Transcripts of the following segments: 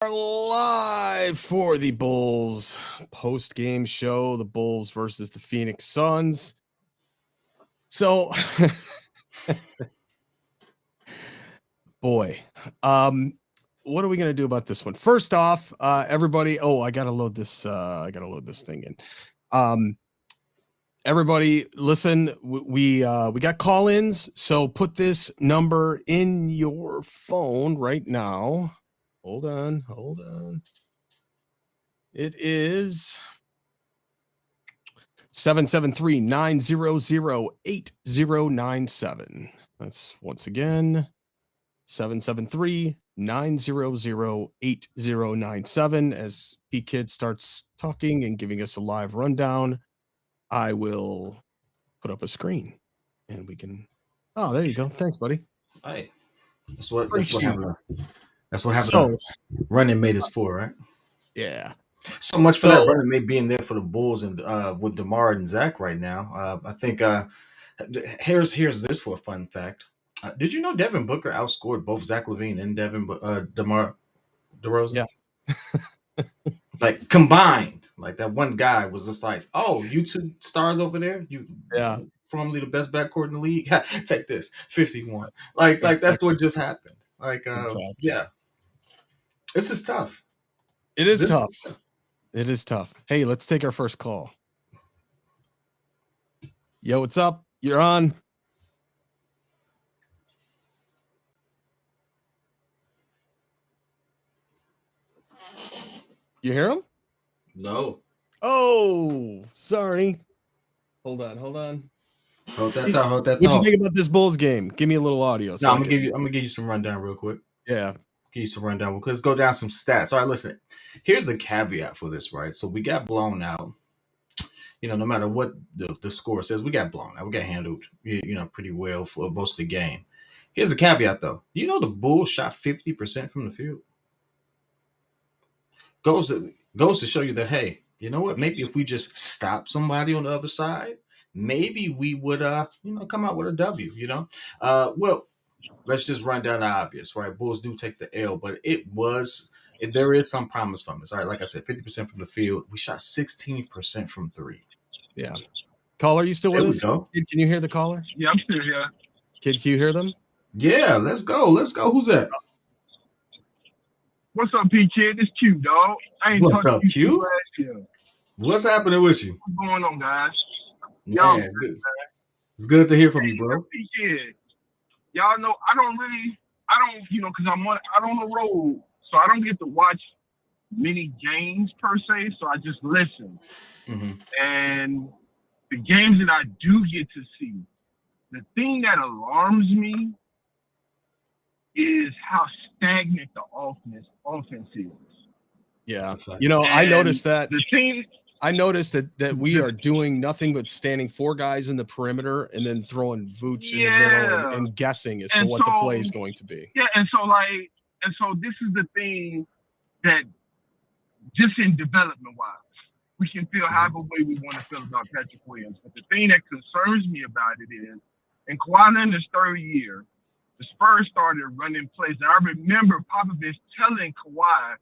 Are live for the Bulls post-game show, the Bulls versus the Phoenix Suns. So, boy, what are we gonna do about this one? First off, everybody. Oh, I gotta load this. I gotta load this thing in. Everybody, listen. We got call-ins, so put this number in your phone right now. Hold on. It is 773-900-8097. That's once again 773-900-8097. As P.Kidd starts talking and giving us a live rundown, I will put up a screen and we can. Oh, there you go. Thanks, buddy. Hey, that's what happened. That's what happened. So, running mate is for, right? Yeah. So much for that running mate being there for the Bulls and with DeMar and Zach right now. I think here's this for a fun fact. Did you know Devin Booker outscored both Zach LaVine and DeMar DeRozan? Yeah. Like combined, like that one guy was just like, "Oh, you two stars over there, formerly the best backcourt in the league. Take this 51." Like that's what just happened. Like, yeah, this is tough. It is tough. It is tough. Hey, let's take our first call. Yo, what's up? You're on. You hear him? No. Oh, sorry. Hold on. Hold that thought. What you think about this Bulls game? Give me a little audio. So I'm gonna give you some rundown real quick. Yeah. Give you some rundown because let's go down some stats. All right, listen. Here's the caveat for this, right? So we got blown out. No matter what the score says, we got blown out. We got handled, pretty well for most of the game. Here's the caveat, though. The Bulls shot 50% from the field. Goes to show you that, hey, you know what? Maybe if we just stop somebody on the other side, maybe we would, come out with a W. Well, let's just run down the obvious, right? Bulls do take the L, but there is some promise from this. All right, like I said, 50% from the field. We shot 16% from three. Yeah. Caller, you still with us? Kid, can you hear the caller? Yeah, I'm still here. Kid, can you hear them? Yeah, let's go. Who's that? What's up, P.Kidd? It's Q, dog. What's up, Q? What's happening with you? What's going on, guys? Yeah, it's good to hear from you, bro. P.Kidd. Y'all know because I'm on the road, so I don't get to watch many games per se, so I just listen. Mm-hmm. And the games that I do get to see, the thing that alarms me is how stagnant the offense is. Yeah. I noticed that. The thing I noticed that we are doing nothing but standing four guys in the perimeter and then throwing Vooch in the middle and guessing as to what the play is going to be. Yeah, and so this is the thing that just in development-wise, we can feel however way we want to feel about Patrick Williams. But the thing that concerns me about it is, in Kawhi Leonard's third year, the Spurs started running plays. And I remember Popovich telling Kawhi,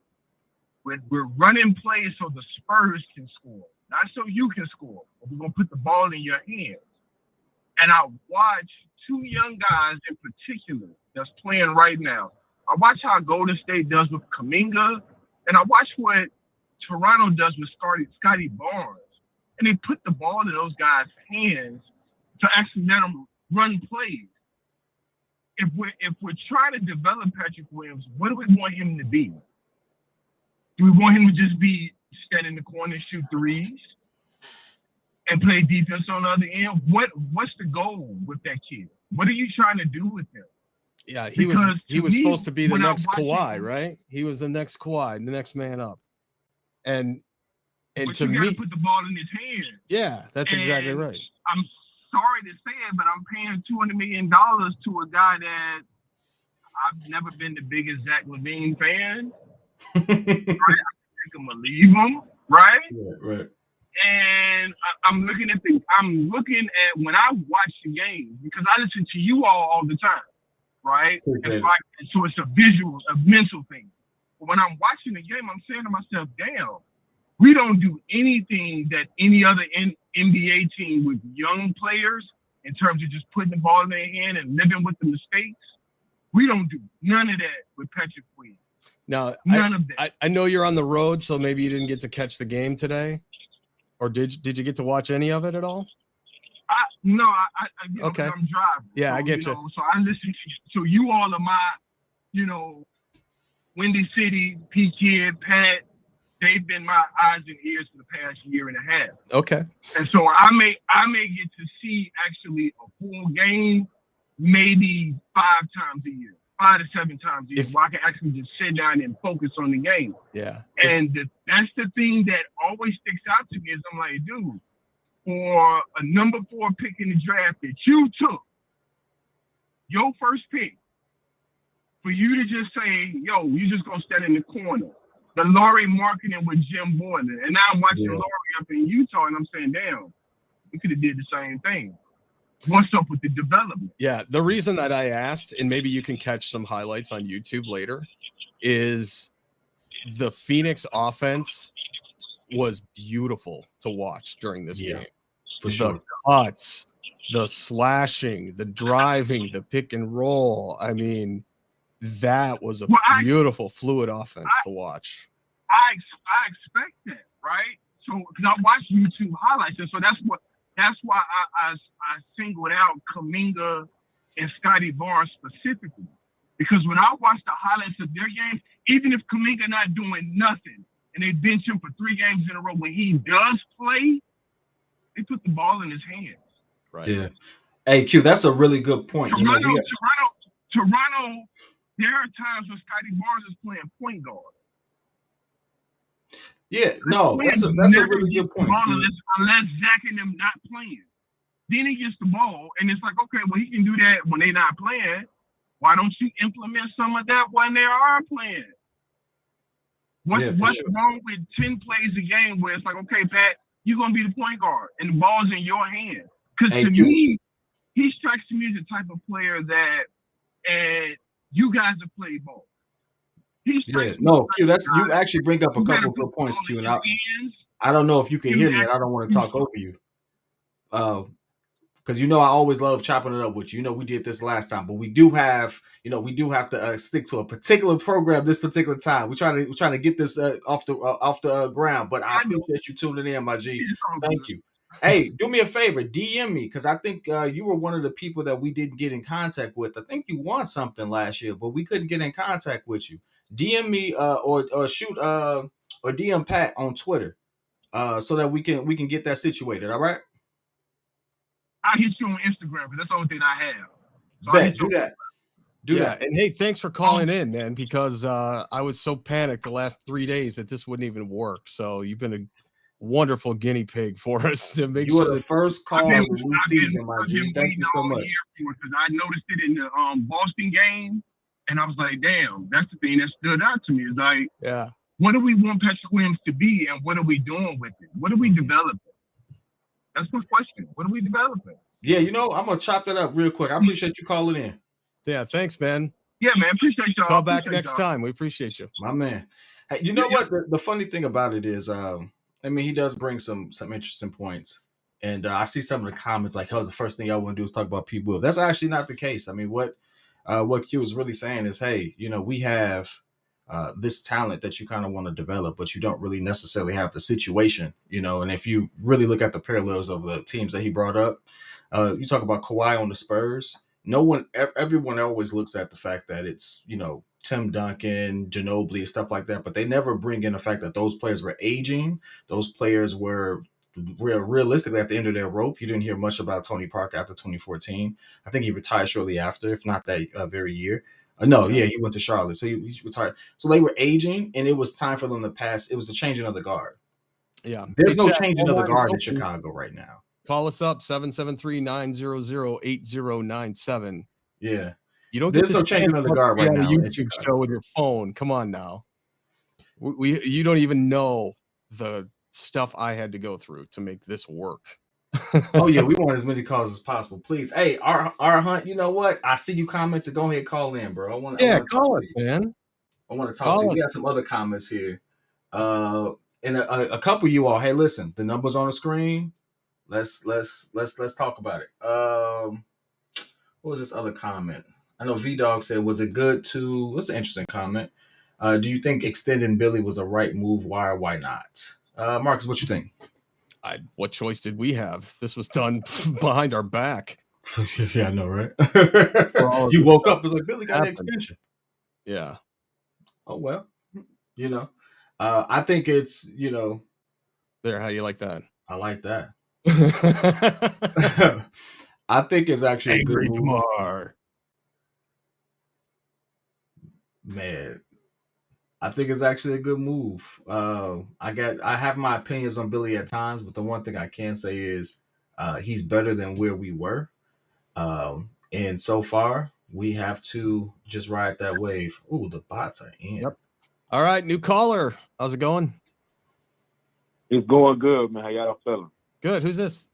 we're running plays so the Spurs can score, not so you can score. But we're going to put the ball in your hands. And I watch two young guys in particular that's playing right now. I watch how Golden State does with Kuminga, and I watch what Toronto does with Scotty Barnes. And they put the ball in those guys' hands to actually let them run plays. If we're trying to develop Patrick Williams, what do we want him to be? Do we want him to just be stand in the corner and shoot threes and play defense on the other end? What's the goal with that kid? What are you trying to do with him? Yeah, he was supposed to be the next Kawhi, right? He was the next Kawhi, the next man up. And to me, put the ball in his hand. Yeah, that's exactly right. I'm sorry to say it, but I'm paying $200 million to a guy that I've never been the biggest Zach LaVine fan. Right? I think I'm gonna leave him, right? Yeah, right. And I'm looking at when I watch the game, because I listen to you all the time, right? Okay. So it's a mental thing. But when I'm watching the game, I'm saying to myself, damn, we don't do anything that any other NBA team with young players in terms of just putting the ball in their hand and living with the mistakes. We don't do none of that with Patrick Queen. Now, None of that. I know you're on the road, so maybe you didn't get to catch the game today, or did you get to watch any of it at all? No, Okay. I'm driving. Yeah, so, I get you. So I listen to, so you all are my, Windy City, P.Kidd, Pat, they've been my eyes and ears for the past year and a half. Okay. And so I may get to see actually a full game maybe 5 times a year, 5 to 7 times a year, where I can actually just sit down and focus on the game. Yeah. And that's the thing that always sticks out to me is I'm like, dude, for a number 4 pick in the draft that you took, your first pick, for you to just say, yo, you just gonna stand in the corner. The Laurie marketing with Jim Boylan. And now I'm watching Laurie up in Utah and I'm saying, damn, we could have did the same thing. What's up with the development? Yeah, the reason that I asked, and maybe you can catch some highlights on YouTube later, is the Phoenix offense was beautiful to watch during this game. For sure. The cuts, the slashing, the driving, the pick and roll. I mean, that was a beautiful, fluid offense to watch. I expect that, right? So, because I watch YouTube highlights, and so that's why I singled out Kuminga and Scotty Barnes specifically. Because when I watch the highlights of their games, even if Kuminga not doing nothing and they bench him for 3 games in a row, when he does play, they put the ball in his hands. Right. Yeah. Hey, Q, that's a really good point. Toronto, there are times when Scotty Barnes is playing point guard. Yeah, no, that's a really good point. Unless Zach and them not playing. Then he gets the ball, and it's like, okay, well, he can do that when they're not playing. Why don't you implement some of that when they are playing? What's wrong with 10 plays a game where it's like, okay, Pat, you're going to be the point guard, and the ball's in your hand? Because to me, he strikes me as the type of player that, and you guys have played ball. Q, you actually bring up a couple of good points, Q, and I don't know if you can hear me, and I don't want to talk over you. Because I always love chopping it up with you. We did this last time, but we do have to stick to a particular program this particular time. We're trying to get this off the ground. But I appreciate you tuning in, my G. Thank you. Hey, do me a favor, DM me, because I think you were one of the people that we didn't get in contact with. I think you won something last year, but we couldn't get in contact with you. DM me or shoot or DM Pat on Twitter so that we can get that situated. All right. I hit you on Instagram because that's the only thing I have. So do that. Do that. And hey, thanks for calling in, man, because I was so panicked the last 3 days that this wouldn't even work. So you've been a wonderful guinea pig for us to make sure. You were the first call of the new season, my G. Thank you so much. Because I noticed it in the Boston game, and I was like, damn, that's the thing that stood out to me. Is like, what do we want Patrick Williams to be, and what are we doing with it? What are we developing? That's my question. What are we developing? Yeah, I'm gonna chop that up real quick. I appreciate you calling in. Yeah, thanks, man. Yeah, man, appreciate y'all. Call back next time. We appreciate you, my man. Hey, you know what? The funny thing about it is, he does bring some interesting points, and I see some of the comments like, "Oh, the first thing y'all want to do is talk about P. Will." That's actually not the case. I mean, what Q is really saying is, hey, we have this talent that you kind of want to develop, but you don't really necessarily have the situation, and if you really look at the parallels of the teams that he brought up, you talk about Kawhi on the Spurs. Everyone always looks at the fact that it's, Tim Duncan, Ginobili, stuff like that, but they never bring in the fact that those players were aging. Those players were realistically at the end of their rope. You didn't hear much about Tony Parker after 2014. I think he retired shortly after, if not that very year. He went to Charlotte, so he retired. So they were aging, and it was time for them to pass. It was the changing of the guard. Yeah, there's no changing of the guard in Chicago right now. Call us up 773-900-8097. Yeah, you don't there's get no changing of the guard right now. YouTube show with your phone. Come on now, you don't even know the stuff I had to go through to make this work. Oh yeah, we want as many calls as possible, please. Hey, our Hunt, you know what? I see you comments. Go ahead, call in, bro. Call it, man. I want to talk to you. We got some other comments here. And a couple of you all. Hey, listen, the numbers on the screen. Let's talk about it. What was this other comment? I know V Dog said, "Was it good to?" What's an interesting comment? Do you think extending Billy was a right move? Why or why not? Marcus, what you think? What choice did we have? This was done behind our back. Yeah, I know, right? You woke up, it was like, Billy got an extension. Yeah. Oh, well, I think it's, There, how you like that? I like that. I think it's actually Angry a good move. Jamar. Man, I think it's actually a good move. I have my opinions on Billy at times, but the one thing I can say is he's better than where we were. And so far, we have to just ride that wave. Ooh, the bots are in. Yep. All right, new caller. How's it going? It's going good, man. How y'all feeling? Good. Who's this?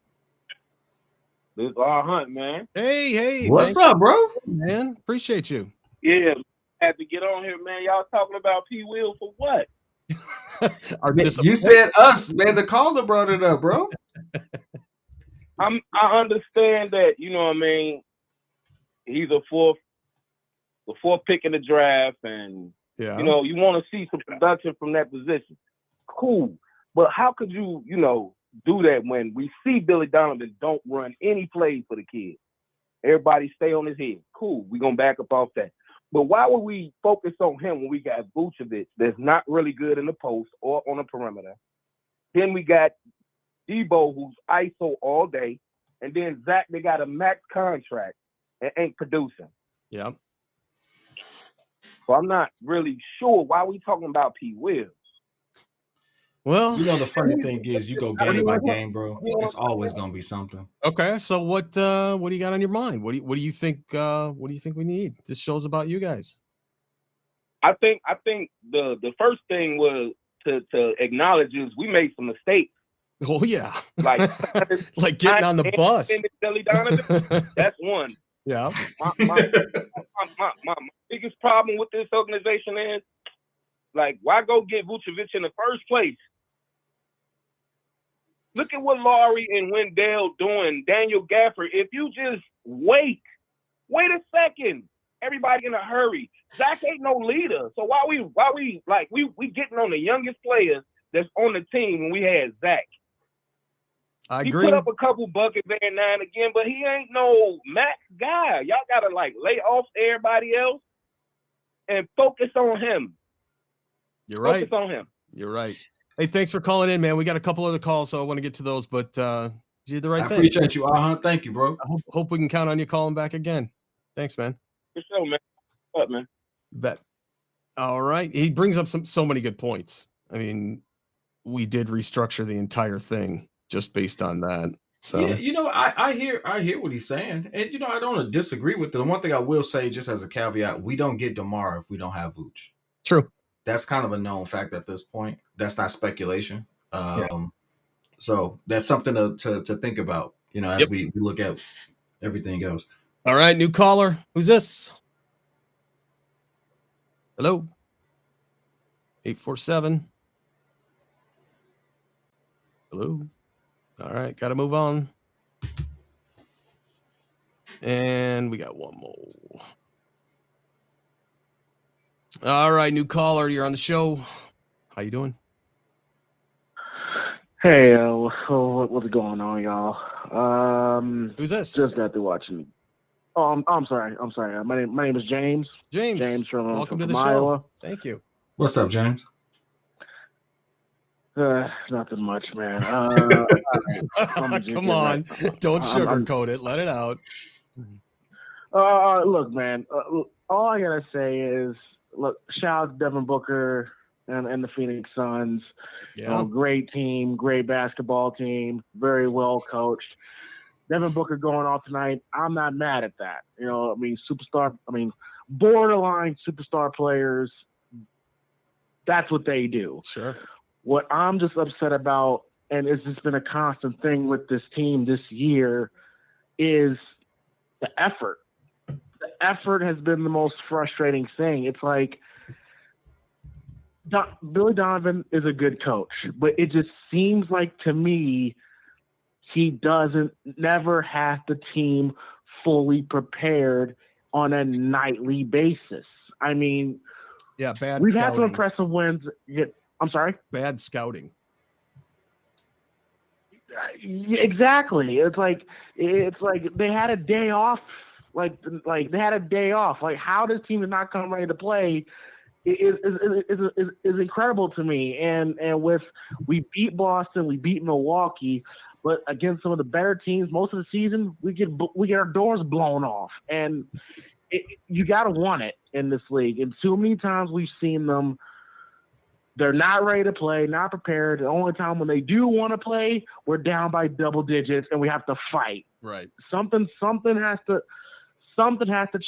This is R Hunt, man. Hey. What's up, bro? Man, appreciate you. Yeah, had to get on here, man. Y'all talking about P. Will for what? You said us, man. The caller brought it up, bro. I understand that, you know what I mean. He's the fourth pick in the draft, and yeah, you know you want to see some production from that position. Cool, but how could you do that when we see Billy Donovan don't run any plays for the kid? Everybody stay on his head. Cool, we're gonna back up off that. But why would we focus on him when we got Vucevic that's not really good in the post or on the perimeter? Then we got Debo, who's ISO all day, and then Zach, they got a max contract and ain't producing. Yeah. So I'm not really sure why we talking about P. Will. Well, the funny thing is, you go game by game, bro. It's always gonna be something. Okay, so what do you got on your mind? What do you think? What do you think we need? This show's about you guys. I think the first thing was to acknowledge is we made some mistakes. Oh yeah, like getting on the bus. Billy Donovan, that's one. Yeah. My biggest problem with this organization is, like, why go get Vucevic in the first place? Look at what Laurie and Wendell doing, Daniel Gafford. If you just wait a second. Everybody in a hurry. Zach ain't no leader. So why we getting on the youngest players that's on the team when we had Zach? I agree. He put up a couple buckets there now and again, but he ain't no max guy. Y'all gotta lay off everybody else and focus on him. You're right. Focus on him. You're right. Hey, thanks for calling in, man. We got a couple other calls, so I want to get to those, but you did the right thing. I appreciate you, R-Hunt. Thank you, bro. I hope we can count on you calling back again. Thanks, man. For sure, man. What's up, man? Bet. All right. He brings up so many good points. I mean, we did restructure the entire thing just based on that. So yeah, I hear what he's saying, and I don't disagree with it. The one thing I will say, just as a caveat, we don't get DeMar if we don't have Vooch. True. That's kind of a known fact at this point. That's not speculation. So that's something to think about, as we look at everything else. All right, new caller. Who's this? Hello. 847. Hello. All right, got to move on. And we got one more. All right, new caller. You're on the show. How you doing? Hey, what's going on, y'all? Who's this? Just got through watching. Oh, I'm sorry. My name is James. James from welcome to the Iowa. show. Thank you. What's up, James? Nothing much, man. Come on, don't sugarcoat it. Let it out. Look, man. All I gotta say is, look, shout out to Devin Booker and the Phoenix Suns. Yeah. Great team, great basketball team, very well coached. Devin Booker going off tonight, I'm not mad at that. Borderline superstar players, that's what they do. Sure. What I'm just upset about, and it's just been a constant thing with this team this year, is the effort. The effort has been the most frustrating thing. It's like Billy Donovan is a good coach, but it just seems like to me he never has the team fully prepared on a nightly basis. I mean, Yeah, bad we've scouting. had some impressive wins. I'm sorry? Bad scouting. Yeah, exactly. It's like they had a day off. Like they had a day off. Like, how does team not come ready to play is incredible to me. And we beat Boston, we beat Milwaukee, but against some of the better teams, most of the season we get our doors blown off. And you got to want it in this league. And too many times we've seen them. They're not ready to play, not prepared. The only time when they do want to play, we're down by double digits and we have to fight. Right. Something has to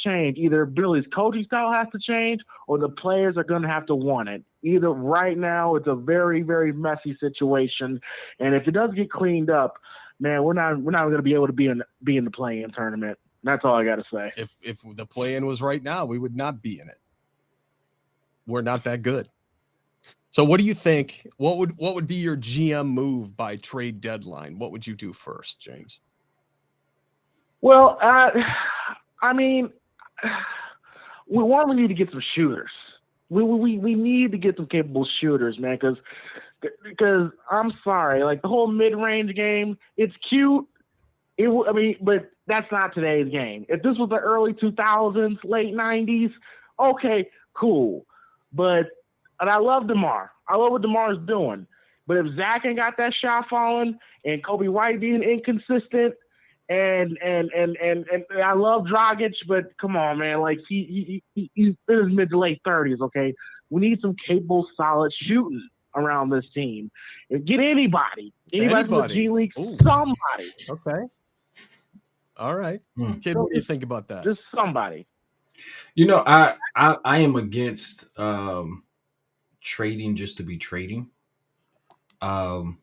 change. Either Billy's coaching style has to change, or the players are going to have to want it. Either right now, it's a very, very messy situation, and if it does get cleaned up, man, we're not going to be able to be in the play-in tournament. That's all I got to say. If the play-in was right now, we would not be in it. We're not that good. So what do you think? What would be your GM move by trade deadline? What would you do first, James? Well, I mean, we need to get some shooters. We need to get some capable shooters, man. Because I'm sorry, like the whole mid-range game, it's cute. But that's not today's game. If this was the early 2000s, late 90s, okay, cool. And I love DeMar. I love what DeMar is doing. But if Zach ain't got that shot falling, and Kobe White being inconsistent, and I love Dragic, but come on, man, like he's in his mid to late 30s. Okay, we need some capable, solid shooting around this team. And get anybody from the G League, somebody. Okay. All right, Kid, what do you think about that? Just somebody. You know, I am against trading just to be trading. The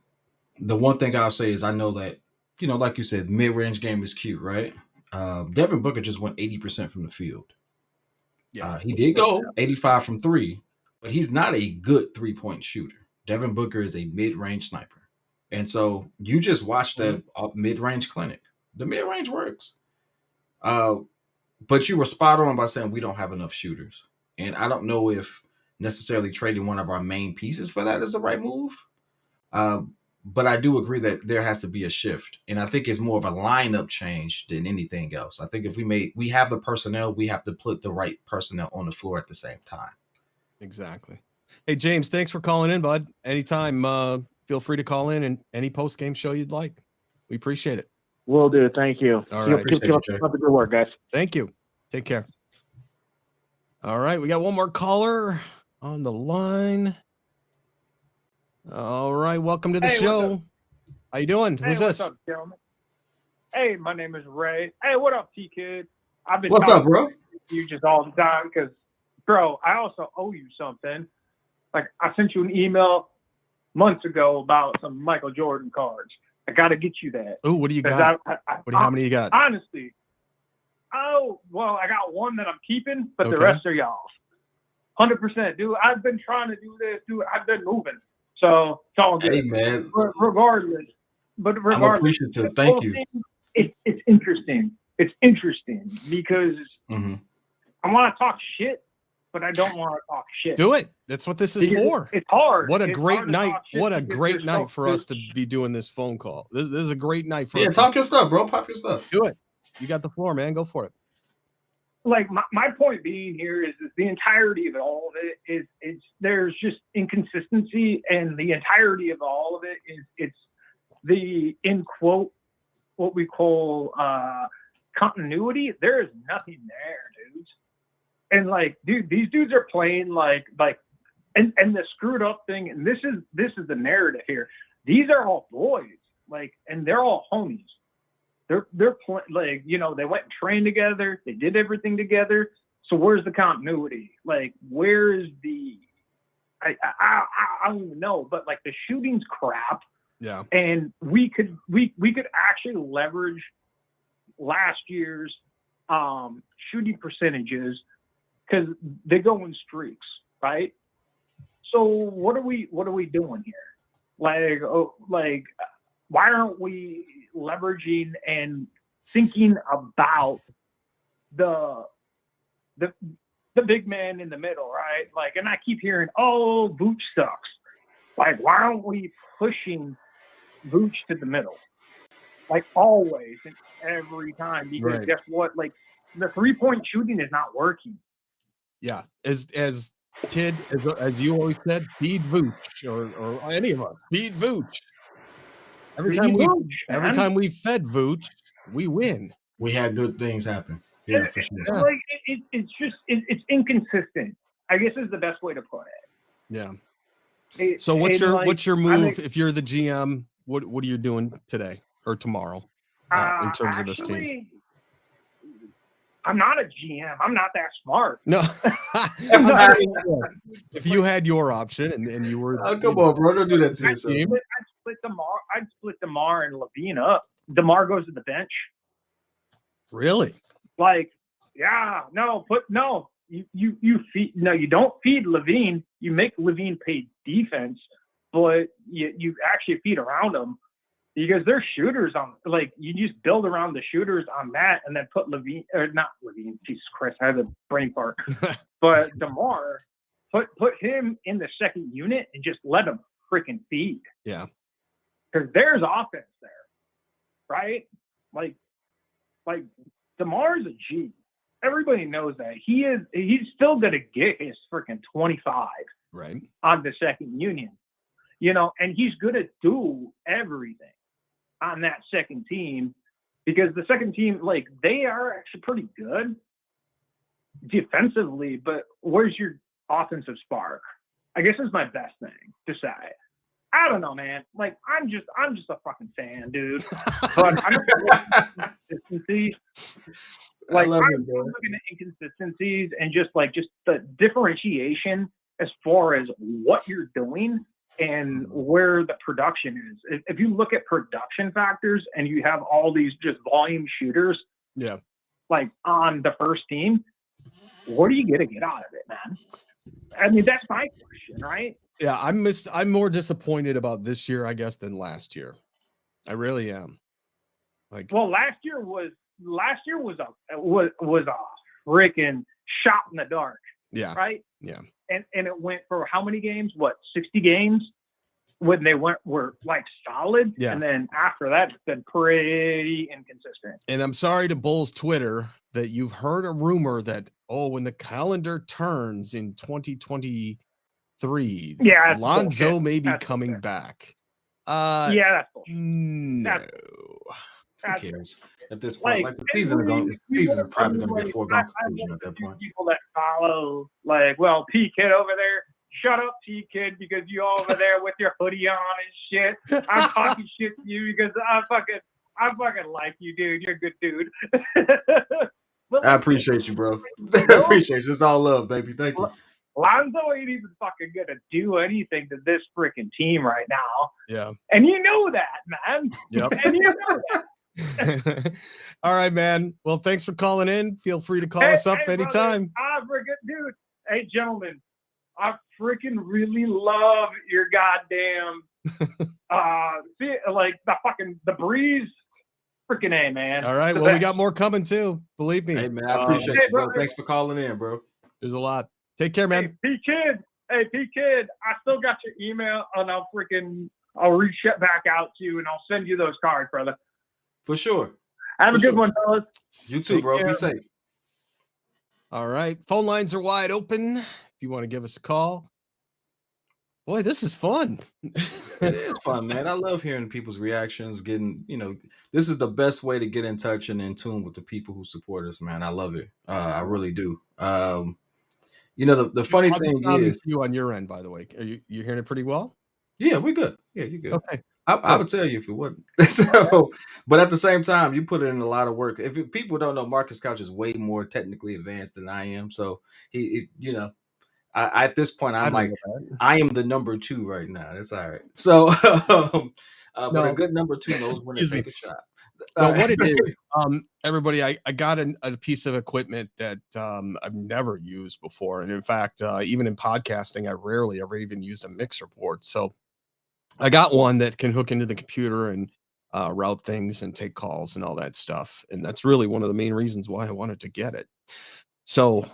one thing I'll say is I know that, you know, like you said, mid-range game is cute, right? Devin Booker just went 80% from the field. Yeah, he did go 85 from three, but he's not a good three-point shooter. Devin Booker is a mid-range sniper. And so you just watched the mid-range clinic. The mid-range works. But you were spot on by saying we don't have enough shooters. And I don't know if necessarily trading one of our main pieces for that is the right move. But I do agree that there has to be a shift. And I think it's more of a lineup change than anything else. I think if we have the personnel, we have to put the right personnel on the floor at the same time. Exactly. Hey, James, thanks for calling in, bud. Anytime, feel free to call in and any post-game show you'd like. We appreciate it. Will do. Thank you. All right. Keep up the good work, guys. Thank you. Take care. All right. We got one more caller on the line. All right. Welcome to the show. How you doing? Who's this? What's up, gentlemen? Hey, my name is Ray. Hey, what up, P.Kidd? I've been What's up, bro? You just all the time because, bro, I also owe you something. Like, I sent you an email months ago about some Michael Jordan cards. I got to get you that. Oh, what do you got? How many you got? Honestly, I got one that I'm keeping, but the rest are y'all. 100%, dude. I've been trying to do this, dude. I've been moving. So it's all good. Hey, man. Regardless. I'm appreciative. Thank you. It's interesting. It's interesting because I want to talk shit, but I don't want to talk shit. Do it. That's what this is for. It's hard. What a great night. What a great night for us to be doing this phone call. This is a great night for us. Yeah, talk your stuff, bro. Pop your stuff. Do it. You got the floor, man. Go for it. Like my point being here is the entirety of all of it is there's just inconsistency, and the entirety of all of it is it's the in quote what we call continuity. There is nothing there, dudes. And like, dude, these dudes are playing like and the screwed up thing, and this is the narrative here. These are all boys, like, and they're all homies. They're like, you know, they went and trained together. They did everything together. So where's the continuity? Like, where is the? I don't even know. But like, the shooting's crap. Yeah. And we could actually leverage last year's shooting percentages because they go in streaks, right? So what are we doing here? Like, why aren't we leveraging and thinking about the big man in the middle, right? Like, and I keep hearing, oh, Vooch sucks. Like, why aren't we pushing Vooch to the middle? Like, always and every time. Because Right. guess what? Like, the 3-point shooting is not working. Yeah. As Kidd, as you always said, feed Vooch or any of us, feed Vooch. Every time we fed Vooch, we win. We had good things happen. Yeah, for sure. Yeah. Like, it's just it's inconsistent, I guess is the best way to put it. Yeah. So what's your move if you're the GM? What are you doing today or tomorrow in terms of this team? I'm not a GM. I'm not that smart. No. If you had your option and you were, oh, come on, bro, don't do that to yourself. I'd split DeMar and LaVine up. DeMar goes to the bench. Really? Like, yeah, you feed. No, you don't feed LaVine. You make LaVine pay defense, but you actually feed around him because there's shooters on. Like, you just build around the shooters on that, and then put LaVine or not LaVine. Jesus Christ, I have a brain fart. But DeMar, put him in the second unit and just let him freaking feed. Yeah, because there's offense there, right? Like DeMar's a G. Everybody knows that. He's still gonna get his freaking 25 right on the second union. And he's gonna do everything on that second team because the second team, like, they are actually pretty good defensively, but where's your offensive spark? I guess is my best thing to say. I don't know, man. Like, I'm just a fucking fan, dude. But I'm inconsistencies. Like, I'm looking at inconsistencies and just the differentiation as far as what you're doing and where the production is. If you look at production factors and you have all these just volume shooters, yeah, like on the first team, what are you gonna get out of it, man? I mean, that's my question, right? Yeah, I'm more disappointed about this year, I guess, than last year. I really am. Like, well, last year was a freaking shot in the dark. Yeah. Right. Yeah. And it went for how many games? 60 games when they were like solid. Yeah. And then after that, it's been pretty inconsistent. And I'm sorry to Bulls Twitter that you've heard a rumor that, when the calendar turns in 2023, Alonzo may be coming back. Yeah, that's bullshit. No. Who cares? At this point, the season's probably going to be a foregone conclusion at that point. People that follow, P.Kidd over there, shut up, P.Kidd, because you over there with your hoodie on and shit. I'm talking shit to you because I fucking like you, dude. You're a good dude. I appreciate you, bro. I appreciate you. It's all love, baby. Thank you. Lonzo ain't even fucking gonna do anything to this freaking team right now. Yeah. And you know that, man. Yep. And you know that. All right, man. Well, thanks for calling in. Feel free to call us up anytime. Dude. Hey, gentlemen, I freaking really love your goddamn the breeze. Freaking A, man. All right. Well, we got more coming too. Believe me. Hey, man, I appreciate you, bro. Thanks for calling in, bro. There's a lot. Take care, man. Hey, P.Kidd, I still got your email, and I'll reach back out to you, and I'll send you those cards, brother. For sure. Have a good one, fellas. You too, bro. Be safe. All right. Phone lines are wide open. If you want to give us a call. Boy, this is fun. It is fun, man. I love hearing people's reactions, this is the best way to get in touch and in tune with the people who support us, man. I love it. I really do. The funny thing is you on your end, by the way, are you hearing it pretty well? Yeah, we're good. Yeah, you're good. Okay. I would tell you if it wasn't. But at the same time, you put in a lot of work. If people don't know, Marcus Couch is way more technically advanced than I am. So at this point, I'm like, I am the number 2 right now. That's all right. So, but a good number 2 knows when to take a shot. Well, what it is, everybody, I got a piece of equipment that I've never used before, and in fact, even in podcasting, I rarely ever even used a mixer board. So I got one that can hook into the computer and route things and take calls and all that stuff, and that's really one of the main reasons why I wanted to get it. So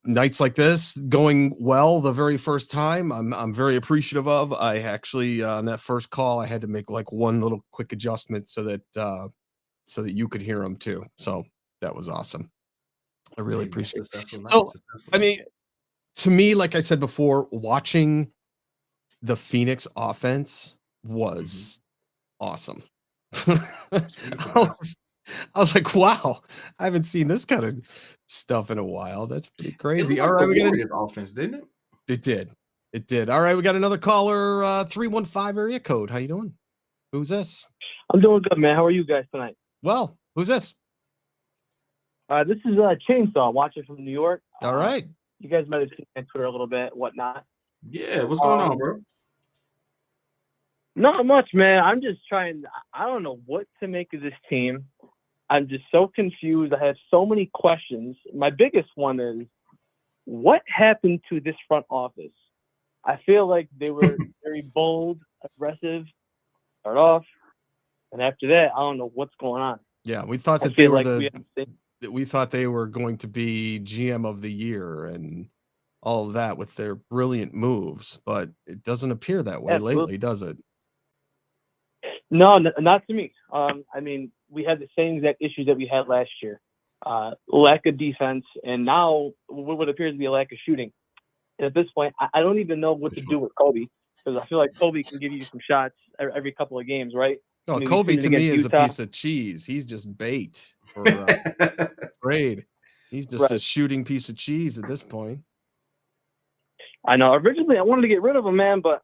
nights like this going well the very first time, I'm very appreciative of. I actually on that first call, I had to make like one little quick adjustment so that you could hear them too. So that was awesome. I really Hey, man, appreciate it. successful night. So, Successful I night. mean, to me, like I said before, watching the Phoenix offense was awesome. I was like, wow, I haven't seen this kind of stuff in a while. That's pretty It crazy. looked All like right, the we got Warriors offense, didn't it? it did. It did. All right, we got another caller, 315 area code. How you doing? Who's this? I'm doing good, man. How are you guys tonight? Well, who's this? This is Chainsaw, watching from New York. All right. You guys might have seen me on Twitter a little bit, whatnot. Yeah, what's going on, bro? Not much, man. I'm just trying. I don't know what to make of this team. I'm just so confused. I have so many questions. My biggest one is, what happened to this front office? I feel like they were very bold, aggressive, start off, and after that, I don't know what's going on. Yeah, we thought I that they feel were like we thought they were going to be GM of the year and all of that with their brilliant moves, but it doesn't appear that way lately, does it? No, not to me. I mean, we had the same exact issues that we had last year. Lack of defense, and now what appears to be a lack of shooting. And at this point, I don't even know what to do with Kobe, because I feel like Kobe can give you some shots every couple of games, right? Oh, I mean, Kobe to me is Utah. a piece of cheese. He's just bait for grade. He's just a shooting piece of cheese at this point. I know. Originally, I wanted to get rid of him, man, but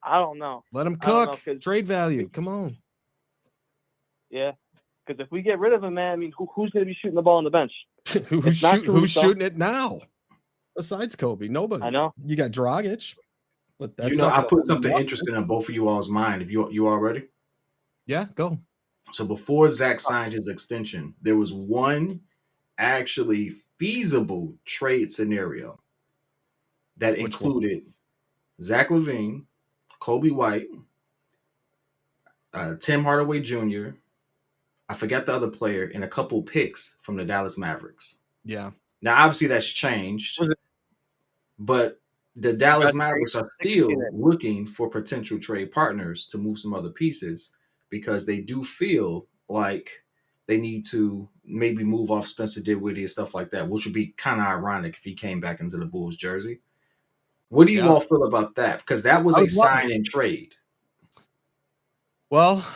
I don't know. Let him cook. Trade value. Come on. Yeah, because if we get rid of him, man, I mean, who's going to be shooting the ball on the bench? who's shooting it now? Besides Kobe, nobody. I know. You got Dragic, but that's I put something interesting in both of you all's mind. If you all ready? Yeah, go. So before Zach signed his extension, there was one actually feasible trade scenario that included Zach LaVine, Kobe White, Tim Hardaway Jr., I forgot the other player, and a couple picks from the Dallas Mavericks. Yeah. Now, obviously, that's changed, but the Dallas Mavericks are still looking for potential trade partners to move some other pieces, because they do feel like they need to maybe move off Spencer Dinwiddie and stuff like that, which would be kind of ironic if he came back into the Bulls jersey. What do you all feel about that? Because that was a sign and trade. Well,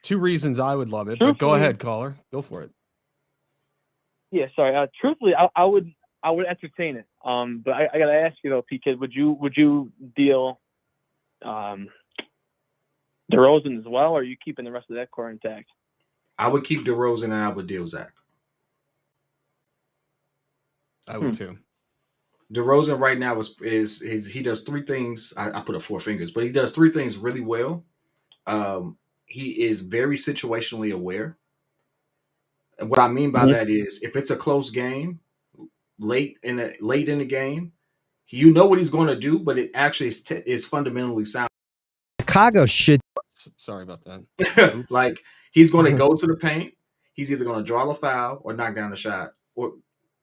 two reasons I would love it, but go ahead, caller. Go for it. Yeah, sorry. Truthfully, I would entertain it. But I gotta ask you though, P.Kidd, would you deal DeRozan as well, or are you keeping the rest of that core intact? I would keep DeRozan and I would deal Zach. I would too. DeRozan right now is he does three things. I put up four fingers, but he does three things really well. He is very situationally aware. And what I mean by that is, if it's a close game, late in the game, you know what he's going to do, but it actually is fundamentally sound. Chicago should. Sorry about that. Like, he's going to go to the paint. He's either going to draw the foul or knock down the shot, or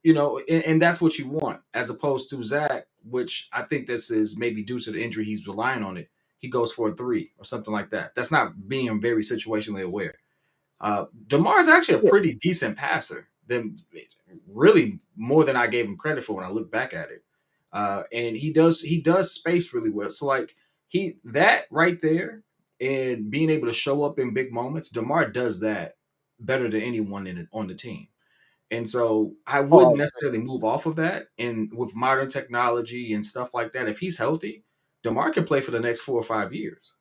and that's what you want, as opposed to Zach, which I think this is maybe due to the injury he's relying on it. He goes for a three or something like that. That's not being very situationally aware. DeMar is actually a pretty decent passer, really more than I gave him credit for when I look back at it. And he does space really well. So like that right there, and being able to show up in big moments, DeMar does that better than anyone on the team. And so I wouldn't necessarily move off of that. And with modern technology and stuff like that, if he's healthy, DeMar can play for the next 4 or 5 years.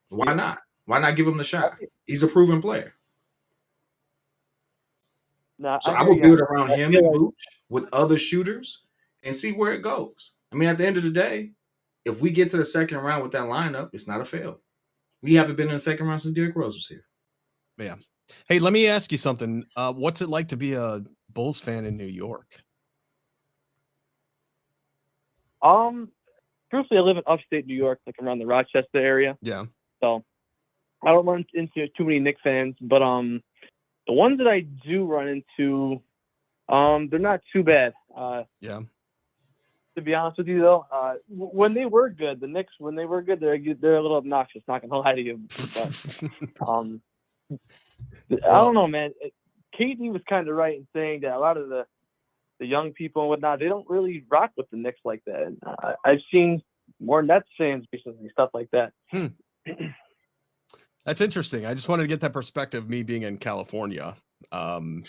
Why not? Why not give him the shot? He's a proven player. So I will build around him and Vooch with other shooters and see where it goes. I mean, at the end of the day, if we get to the second round with that lineup, it's not a fail. We haven't been in the second round since Derrick Rose was here. Yeah. Hey, let me ask you something. What's it like to be a Bulls fan in New York? Truthfully, I live in upstate New York, like around the Rochester area. Yeah. So I don't run into too many Knicks fans, but the ones that I do run into, they're not too bad. Yeah. To be honest with you, though, when they were good, the Knicks, when they were good, they're a little obnoxious. Not gonna lie to you, but I don't know, man. KD was kind of right in saying that a lot of the young people and whatnot, they don't really rock with the Knicks like that. And, I've seen more Nets fans recently, stuff like that. That's interesting. I just wanted to get that perspective, me being in California. Oh,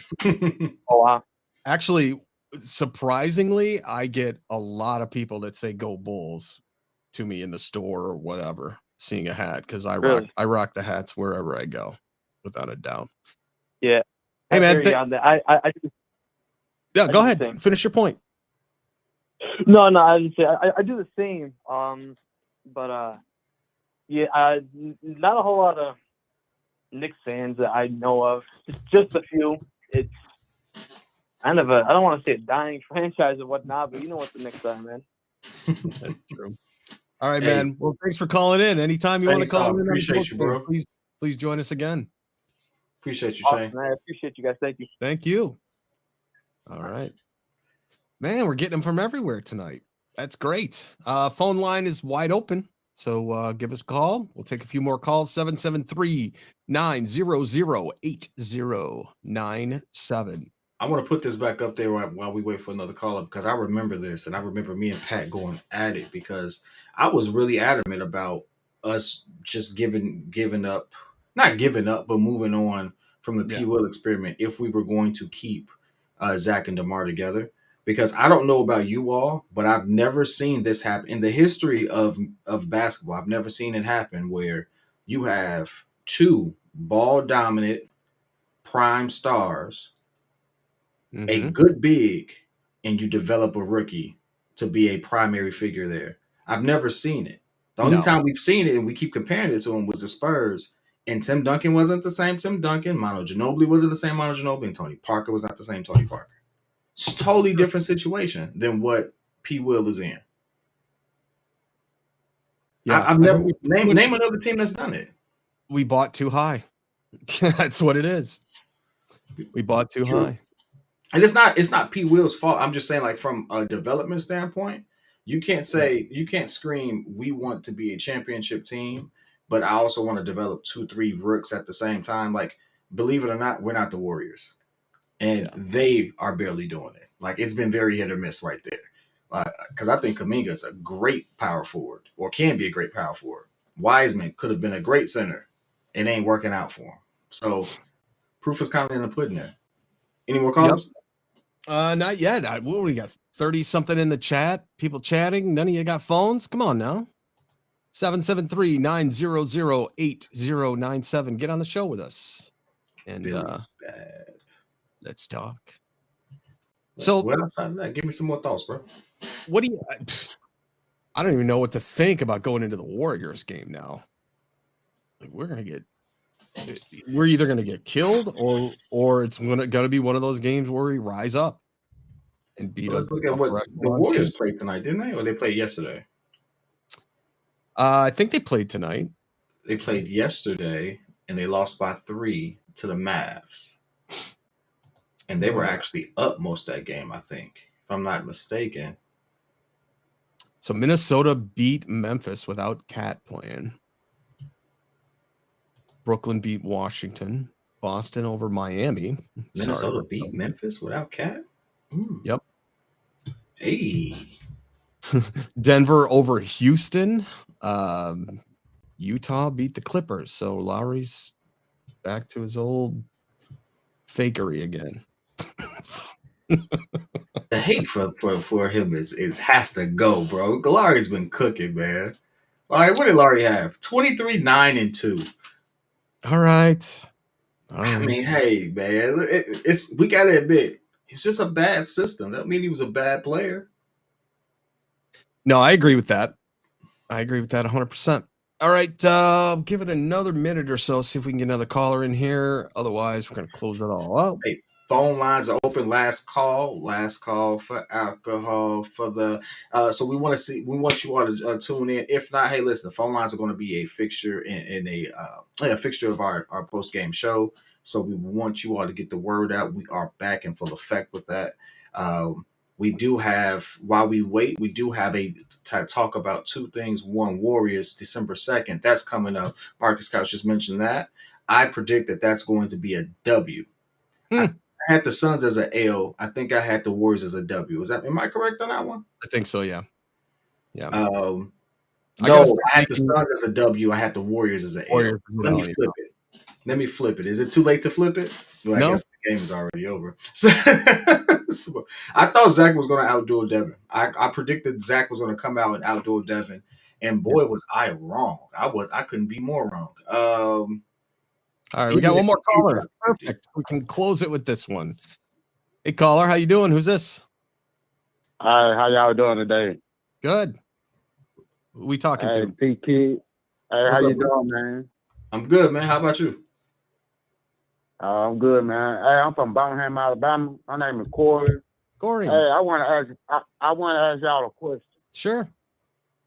wow. Actually, surprisingly, I get a lot of people that say "Go Bulls" to me in the store or whatever, seeing a hat, because I rock the hats wherever I go, without a doubt. Yeah. Hey man, I go ahead. Finish your point. No, I didn't say I do the same. But yeah, not a whole lot of Knicks fans that I know of. Just a few. It's kind of I don't want to say a dying franchise or whatnot, but you know what the Knicks are, man. That's true. All right, man. Well, thanks for calling in. Anytime you want to call in, appreciate you, bro. Please join us again. Appreciate you, Awesome, Shane. I appreciate you guys. Thank you. Thank you. All right. Man, we're getting them from everywhere tonight. That's great. Phone line is wide open. So give us a call. We'll take a few more calls. 773-900-8097. I want to put this back up there while we wait for another caller, because I remember this, and I remember me and Pat going at it, because I was really adamant about us just giving up, not giving up, but moving on from the P. Will experiment if we were going to keep Zach and DeMar together. Because I don't know about you all, but I've never seen this happen in the history of basketball. I've never seen it happen where you have two ball dominant prime stars, a good big, and you develop a rookie to be a primary figure there. I've never seen it. The only time we've seen it, and we keep comparing it to him, was the Spurs. And Tim Duncan wasn't the same Tim Duncan. Manu Ginobili wasn't the same Manu Ginobili. And Tony Parker was not the same Tony Parker. It's a totally different situation than what P. Will is in. Yeah, I've never name another team that's done it. We bought too high. That's what it is. We bought too high. And it's not P. Will's fault. I'm just saying, like, from a development standpoint, you can't scream, we want to be a championship team, but I also want to develop 2-3 rooks at the same time. Like, believe it or not, we're not the Warriors. And they are barely doing it. Like, it's been very hit or miss right there. Because I think Kuminga is a great power forward, or can be a great power forward. Wiseman could have been a great center. It ain't working out for him. So, proof is kind of in the pudding there. Any more callers? Not yet. What do we got? 30-something in the chat. People chatting. None of you got phones? Come on now. 773-900-8097. Get on the show with us. And let's talk. So, well, outside of that, give me some more thoughts, bro. What do you? I don't even know what to think about going into the Warriors game now. Like, we're either gonna get killed, or it's gonna be one of those games where we rise up and beat. Let's look at what the Warriors played tonight, didn't they? Or they played yesterday? I think they played tonight. They played yesterday, and they lost by 3 to the Mavs. And they were actually up most of that game, I think, if I'm not mistaken. So Minnesota beat Memphis without Cat playing. Brooklyn beat Washington. Boston over Miami. Minnesota beat Memphis without Cat? Yep. Hey. Denver over Houston. Utah beat the Clippers. So Lowry's back to his old fakery again. The hate for him has to go, bro. Lowry's been cooking, man. All right, what did Lowry have? 23, 9, and 2. All right. I mean, hey, man, we gotta admit, it's just a bad system. That don't mean he was a bad player. No, I agree with that. I agree with that 100%. All right, give it another minute or so. See if we can get another caller in here. Otherwise, we're gonna close it all up. Hey, phone lines are open. Last call for alcohol for the. So we want you all to tune in. If not, hey, listen, the phone lines are going to be a fixture in a fixture of our post game show. So we want you all to get the word out. We are back in full effect with that. We do have, while we wait, we do have to talk about two things. One, Warriors, December 2nd. That's coming up. Marcus Couch just mentioned that. I predict that that's going to be a W. I had the Suns as an L. I think I had the Warriors as a W. Am I correct on that one? I think so, yeah. Yeah. No, I had the Suns as a W. I had the Warriors as an L. Let me flip it. Let me flip it. Is it too late to flip it? Well, No. I guess the game is already over. So I thought Zach was going to outdo Devin. I predicted Zach was going to come out and outdo Devin, and boy, was I wrong. I couldn't be more wrong. All right, we got one more caller. Perfect. We can close it with this one. Hey, caller, how you doing? Who's this? Hi, how y'all doing today? Good. Who we talking to? P.Kidd. Hey, What's how up, you doing, man? I'm good, man. How about you? I'm good, man. Hey, I'm from Birmingham, Alabama. My name is Corey. Corey. Hey, I want to ask y'all a question. Sure.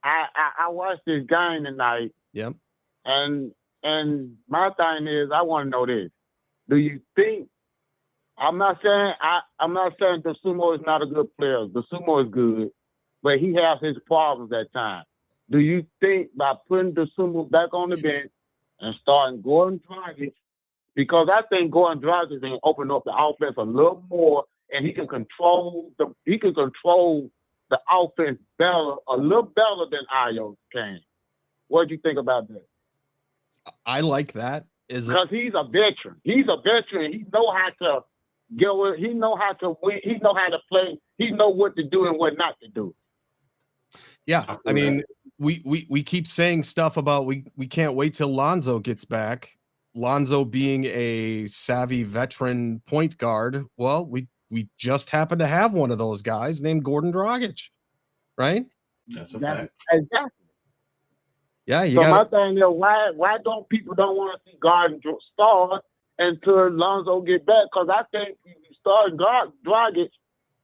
I watched this game tonight. Yep. And my thing is, I want to know this: do you think? I'm not saying Dosumo is not a good player. Dosumo is good, but he has his problems at times. Do you think by putting Dosumo back on the bench and starting Goran Dragic, because I think Goran Dragic can open up the offense a little more, and he can control the offense a little better than Ayo can. What do you think about that? I like that. Because he's a veteran. He's a veteran. He know how to go. He know how to win. He know how to play. He know what to do and what not to do. Yeah, I mean, we keep saying stuff about we can't wait till Lonzo gets back. Lonzo being a savvy veteran point guard. Well, we just happen to have one of those guys named Goran Dragic, right? That's a fact. Exactly. Yeah, my thing is, why don't people want to see Garden start until Lonzo get back? Because I think if you start Dragic,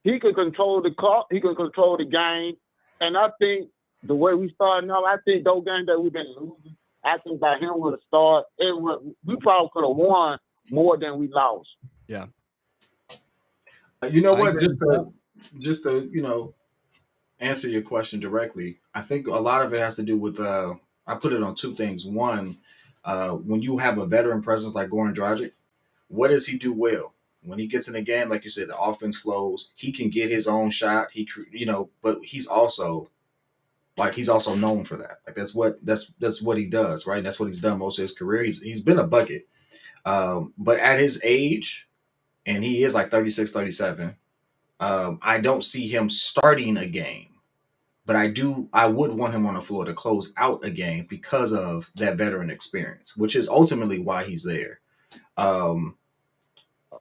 he can control the clock, he can control the game, and I think the way we start now, I think those games that we've been losing, I think by him with a start, we probably could have won more than we lost. Yeah. You know what? Just to answer your question directly, I think a lot of it has to do with I put it on two things. One, when you have a veteran presence like Goran Dragic, what does he do well? When he gets in the game, like you said, the offense flows. He can get his own shot. But he's also known for that. Like that's what he does, right? That's what he's done most of his career. He's been a bucket. But at his age, and he is like 36, 37, I don't see him starting a game. But I would want him on the floor to close out a game because of that veteran experience, which is ultimately why he's there.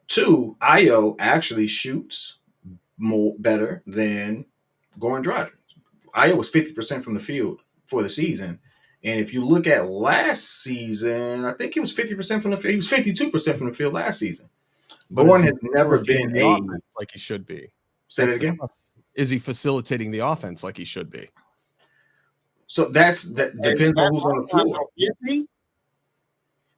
Two, Ayo actually shoots better than Goran Dragic. Ayo was 50% from the field for the season. And if you look at last season, I think he was 50% from the field. He was 52% from the field last season. Goran has never been like he should be. Say that again. Is he facilitating the offense like he should be? So that depends on who's on the floor.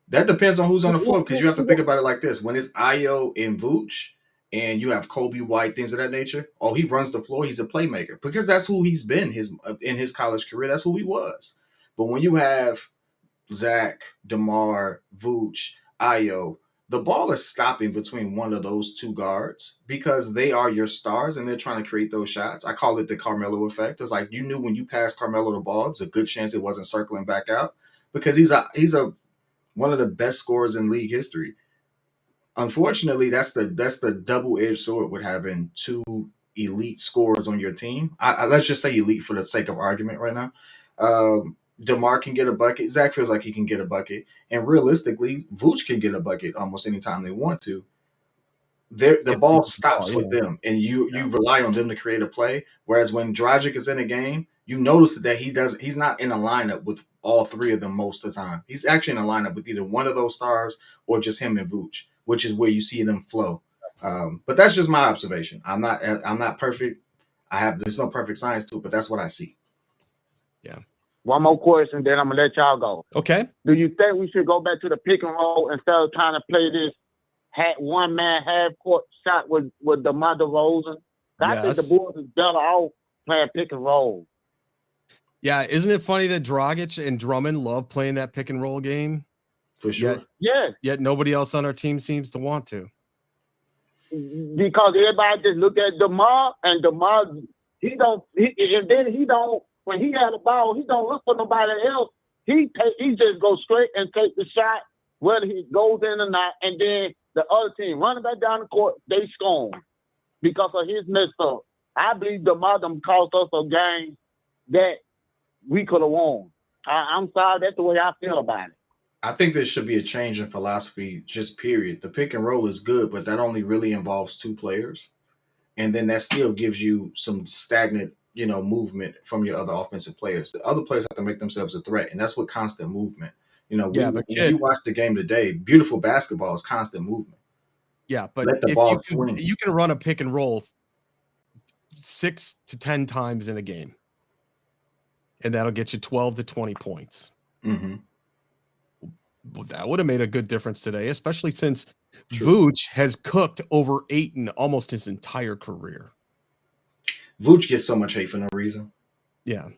That depends on who's on the floor, because you have to think about it like this. When it's Ayo and Vooch and you have Kobe White, things of that nature, he runs the floor, he's a playmaker, because that's who he's been in his college career. That's who he was. But when you have Zach, DeMar, Vooch, Ayo, the ball is stopping between one of those two guards because they are your stars and they're trying to create those shots. I call it the Carmelo effect. It's like you knew when you passed Carmelo the ball, it's a good chance it wasn't circling back out, because he's one of the best scorers in league history. Unfortunately, that's the double-edged sword with having two elite scorers on your team. Let's just say elite for the sake of argument right now. DeMar can get a bucket. Zach feels like he can get a bucket. And realistically, Vooch can get a bucket almost anytime they want to. The ball stops with them, and you rely on them to create a play. Whereas when Dragic is in a game, you notice that he's not in a lineup with all three of them most of the time. He's actually in a lineup with either one of those stars or just him and Vooch, which is where you see them flow. But that's just my observation. I'm not perfect. There's no perfect science to it, but that's what I see. Yeah. One more question, then I'm gonna let y'all go. Okay. Do you think we should go back to the pick and roll instead of trying to play this one man half court shot with DeMar DeRozan? I think the Bulls is better off playing pick and roll. Yeah, isn't it funny that Dragic and Drummond love playing that pick and roll game? For sure. Yet nobody else on our team seems to want to. Because everybody just look at DeMar, and DeMar, when he had the ball, he don't look for nobody else. He just go straight and take the shot, whether he goes in or not, and then the other team running back down the court, they score because of his mess up. I believe DeMar cost us a game that we could have won. I'm sorry, that's the way I feel about it. I think there should be a change in philosophy, just period. The pick and roll is good, but that only really involves two players. And then that still gives you some stagnant, movement from your other offensive players. The other players have to make themselves a threat, and that's what constant movement. When you watch the game today, beautiful basketball is constant movement. Yeah, but if you can run a pick and roll 6 to 10 times in a game, and that'll get you 12 to 20 points. Mm-hmm. Well, that would have made a good difference today, especially since Vooch has cooked over Ayton almost his entire career. Vooch gets so much hate for no reason. Yeah.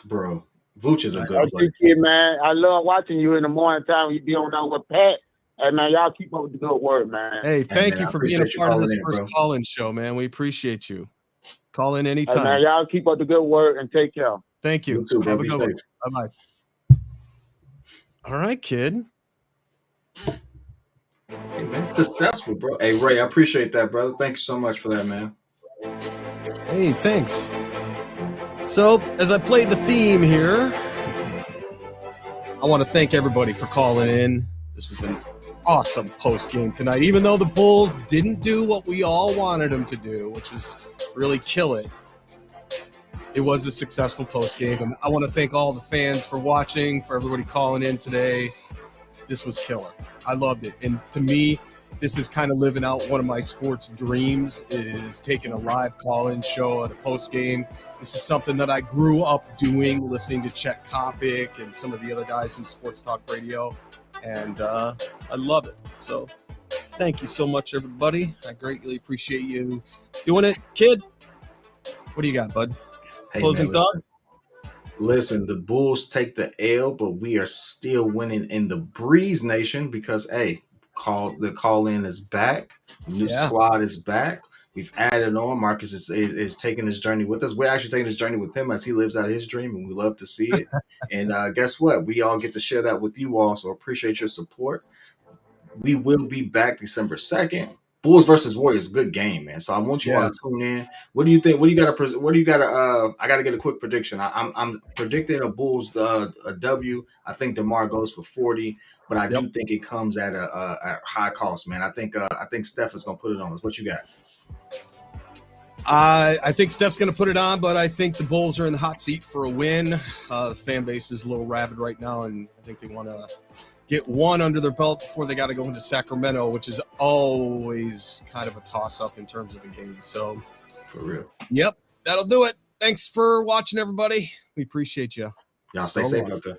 Bro, Vooch is a good player. P.Kidd, man. I love watching you in the morning time when you be on there with Pat. Hey, man, y'all keep up with the good work, man. Hey, thank you for being a part of this first call-in show, man. We appreciate you. Call in anytime. Hey, man, y'all keep up the good work and take care. Thank you. You too, bro. Have a Be good safe. one. Bye-bye. All right, kid. Hey, man, successful, bro. Hey, Ray, I appreciate that, brother. Thank you so much for that, man. Hey, thanks. So, as I play the theme here, I want to thank everybody for calling in. This was an awesome post game tonight, even though the Bulls didn't do what we all wanted them to do, which was really kill it. It was a successful post game, and I want to thank all the fans for watching, for everybody calling in today. This was killer. I loved it, and to me, this is kind of living out one of my sports dreams, is taking a live call-in show at a post game. This is something that I grew up doing, listening to Chet Kopic and some of the other guys in sports talk radio, and I love it. So thank you so much, everybody. I greatly appreciate you doing it. Kid, what do you got, bud? Hey, Closing thought? Listen, the Bulls take the L, but we are still winning in the Breeze Nation because, hey, the call-in is back. New squad is back. We've added on. Marcus is taking this journey with us. We're actually taking this journey with him as he lives out his dream, and we love to see it. And guess what? We all get to share that with you all, so appreciate your support. We will be back December 2nd. Bulls versus Warriors, good game, man. So I want you all to tune in. What do you think? What do you got to? I got to get a quick prediction. I'm predicting a Bulls a W. I think DeMar goes for 40, but I do think it comes at a high cost, man. I think Steph is gonna put it on us. What you got? I think Steph's going to put it on, but I think the Bulls are in the hot seat for a win. The fan base is a little rabid right now, and I think they want to get one under their belt before they got to go into Sacramento, which is always kind of a toss-up in terms of a game. So, for real. Yep, that'll do it. Thanks for watching, everybody. We appreciate you. Y'all stay safe out there.